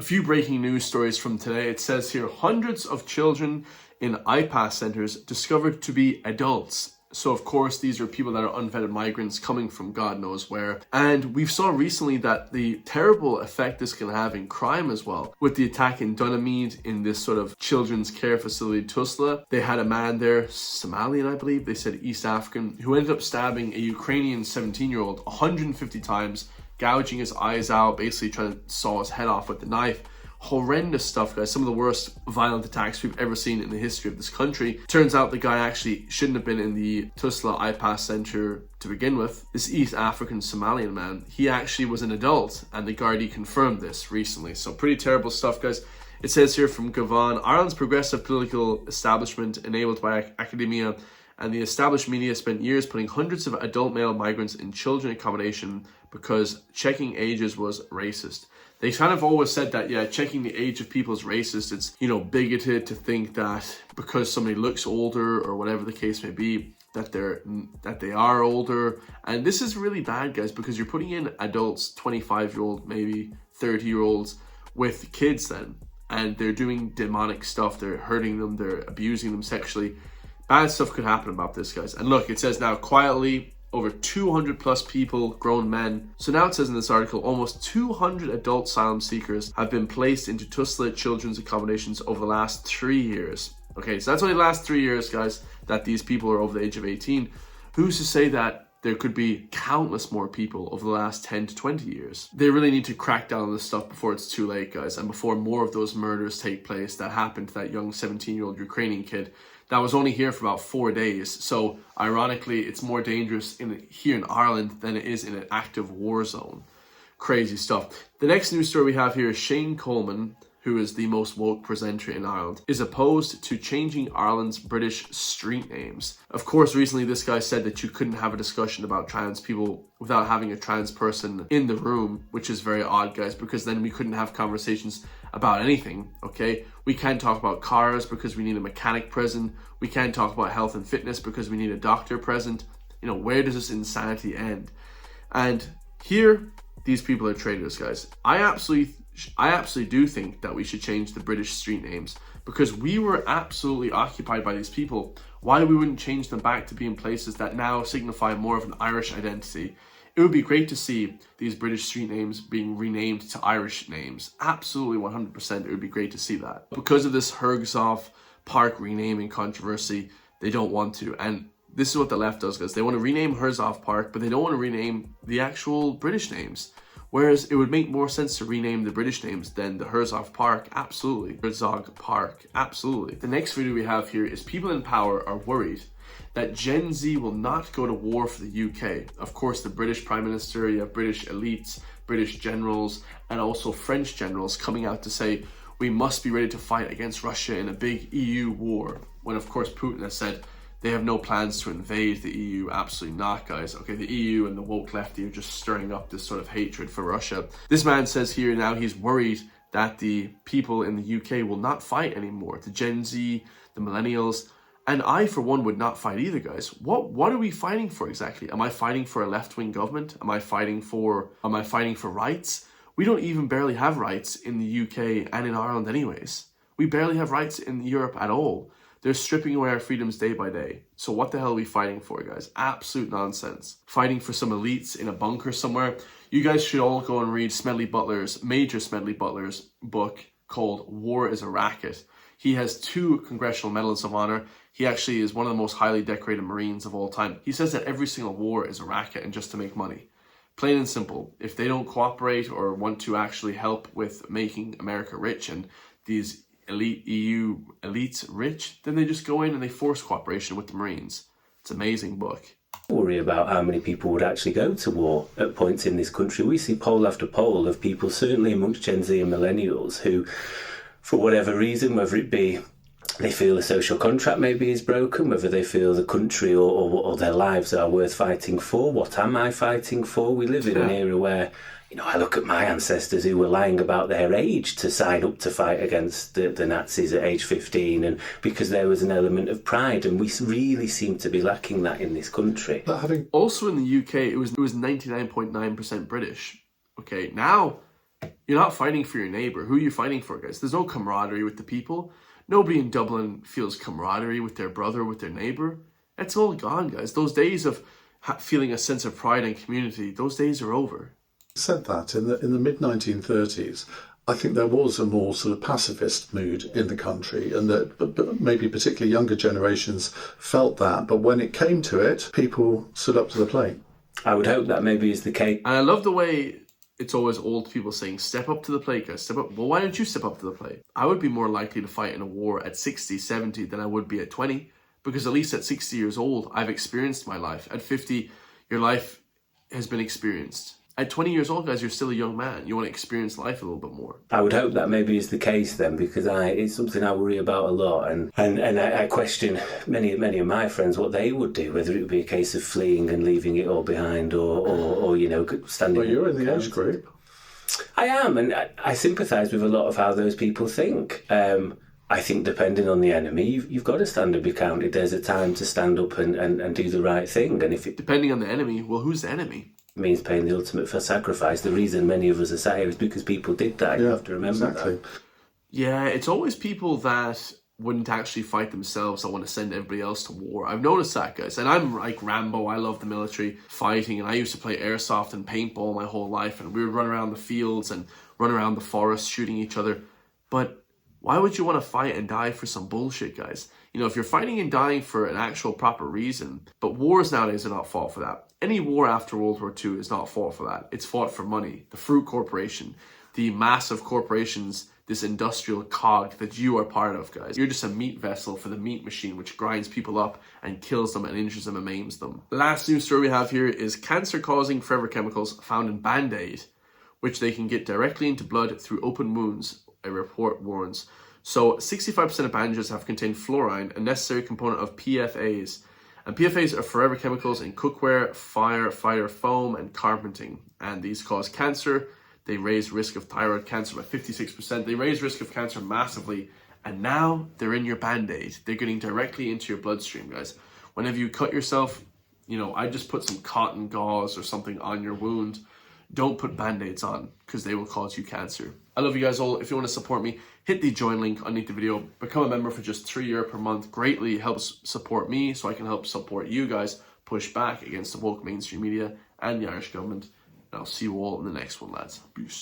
A few breaking news stories from today. It says here, hundreds of children in IPAS centers discovered to be adults. So of course, these are people that are unvetted migrants coming from God knows where. And we've saw recently that the terrible effect this can have in crime as well. With the attack in Dunamede in this sort of children's care facility, Tuzla, they had a man there, Somalian I believe, they said East African, who ended up stabbing a Ukrainian 17-year-old 150 times, gouging his eyes out, basically trying to saw his head off with the knife. Horrendous stuff, guys. Some of the worst violent attacks we've ever seen in the history of this country. Turns out the guy actually shouldn't have been in the Tuzla IPAS center to begin with. This East African Somalian man, he actually was an adult, and the Gardaí confirmed this recently. So pretty terrible stuff, guys. It says here from Gavan, Ireland's progressive political establishment, enabled by academia and the established media, spent years putting hundreds of adult male migrants in children accommodation because checking ages was racist. They kind of always said that, yeah, checking the age of people is racist. It's, you know, bigoted to think that because somebody looks older or whatever the case may be, that they are older. And this is really bad, guys, because you're putting in adults, 25-year-old, maybe 30-year-olds, with kids then, and they're doing demonic stuff. They're hurting them. They're abusing them sexually. Bad stuff could happen about this, guys. And look, it says now quietly, over 200 plus people, grown men. So now it says in this article, almost 200 adult asylum seekers have been placed into Tuzla children's accommodations over the last 3 years. Okay, so that's only the last 3 years, guys, that these people are over the age of 18. Who's to say that there could be countless more people over the last 10 to 20 years? They really need to crack down on this stuff before it's too late, guys, and before more of those murders take place that happened to that young 17-year-old Ukrainian kid that was only here for about 4 days. So ironically, it's more dangerous here in Ireland than it is in an active war zone. Crazy stuff. The next news story we have here is Shane Coleman, who is the most woke presenter in Ireland, is opposed to changing Ireland's British street names. Of course, recently this guy said that you couldn't have a discussion about trans people without having a trans person in the room, which is very odd, guys, because then we couldn't have conversations about anything, okay? We can't talk about cars because we need a mechanic present. We can't talk about health and fitness because we need a doctor present. You know, where does this insanity end? And here, these people are traitors, guys. I absolutely do think that we should change the British street names because we were absolutely occupied by these people. Why we wouldn't change them back to being places that now signify more of an Irish identity? It would be great to see these British street names being renamed to Irish names. Absolutely 100%, it would be great to see that. Because of this Herzog Park renaming controversy, they don't want to. And this is what the left does, guys. They want to rename Herzog Park, but they don't want to rename the actual British names. Whereas it would make more sense to rename the British names than the Herzog Park. Absolutely. Herzog Park. Absolutely. The next video we have here is people in power are worried that Gen Z will not go to war for the UK. Of course, the British Prime Minister, you have British elites, British generals, and also French generals coming out to say, we must be ready to fight against Russia in a big EU war. When of course Putin has said they have no plans to invade the EU. Absolutely not, guys. Okay, the EU and the woke lefty are just stirring up this sort of hatred for Russia. This man says here now he's worried that the people in the UK will not fight anymore. The Gen Z, the millennials, and I, for one, would not fight either, guys. What are we fighting for exactly? Am I fighting for a left-wing government? Am I fighting for rights? We don't even barely have rights in the UK and in Ireland anyways. We barely have rights in Europe at all. They're stripping away our freedoms day by day. So what the hell are we fighting for, guys? Absolute nonsense. Fighting for some elites in a bunker somewhere. You guys should all go and read Major Smedley Butler's book called War is a Racket. He has 2 Congressional Medals of Honor. He actually is one of the most highly decorated Marines of all time. He says that every single war is a racket and just to make money. Plain and simple. If they don't cooperate or want to actually help with making America rich and these elite EU elites rich, then they just go in and they force cooperation with the Marines. It's an amazing book. Worry about how many people would actually go to war at points in this country. We see poll after poll of people, certainly amongst Gen Z and millennials, who, for whatever reason, whether it be they feel the social contract maybe is broken, whether they feel the country or their lives are worth fighting for. What am I fighting for? We live in an era where, you know, I look at my ancestors who were lying about their age to sign up to fight against the Nazis at age 15, and because there was an element of pride, and we really seem to be lacking that in this country. Also in the UK, it was 99.9% British. Okay, now You're not fighting for your neighbor. Who are you fighting for, guys? There's no camaraderie with the people. Nobody in Dublin feels camaraderie with their brother, with their neighbor. It's all gone, guys. Those days of feeling a sense of pride and community, those days are over. Said that in the mid-1930s, I think there was a more sort of pacifist mood in the country, and that but maybe particularly younger generations felt that. But when it came to it, people stood up to the plate. I would hope that maybe is the case. And I love the way it's always old people saying, step up to the plate, guys, step up. Well, why don't you step up to the plate? I would be more likely to fight in a war at 60, 70 than I would be at 20, because at least at 60 years old, I've experienced my life. At 50, your life has been experienced. At 20 years old, guys, you're still a young man. You want to experience life a little bit more. I would hope that maybe is the case then, because it's something I worry about a lot, and I question many of my friends what they would do, whether it would be a case of fleeing and leaving it all behind, or standing. Well, you're in the age group. I am, and I sympathise with a lot of how those people think. I think depending on the enemy, you've got to stand and be counted. There's a time to stand up and do the right thing, and if it depending on the enemy, well, who's the enemy? Means paying the ultimate for sacrifice. The reason many of us are sat here is because people did that. You have to remember that. Yeah, it's always people that wouldn't actually fight themselves that want to send everybody else to war. I've noticed that, guys. And I'm like Rambo. I love the military fighting, and I used to play airsoft and paintball my whole life, and we would run around the fields and run around the forest shooting each other. But why would you want to fight and die for some bullshit, guys? You know, if you're fighting and dying for an actual proper reason, but wars nowadays are not fought for that. Any war after World War II is not fought for that. It's fought for money. The Fruit Corporation, the massive corporations, this industrial cog that you are part of, guys. You're just a meat vessel for the meat machine, which grinds people up and kills them and injures them and maims them. The last news story we have here is cancer-causing forever chemicals found in Band-Aid, which they can get directly into blood through open wounds, a report warns. So 65% of bandages have contained fluorine, a necessary component of PFAs. And PFAs are forever chemicals in cookware, firefighter foam, and carpenting. And these cause cancer. They raise risk of thyroid cancer by 56%. They raise risk of cancer massively. And now they're in your Band-Aid. They're getting directly into your bloodstream, guys. Whenever you cut yourself, you know, I just put some cotton gauze or something on your wound. Don't put Band-Aids on, because they will cause you cancer. I love you guys all. If you want to support me, hit the join link underneath the video. Become a member for just €3 per month. Greatly helps support me, so I can help support you guys push back against the woke mainstream media and the Irish government. And I'll see you all in the next one, lads. Peace.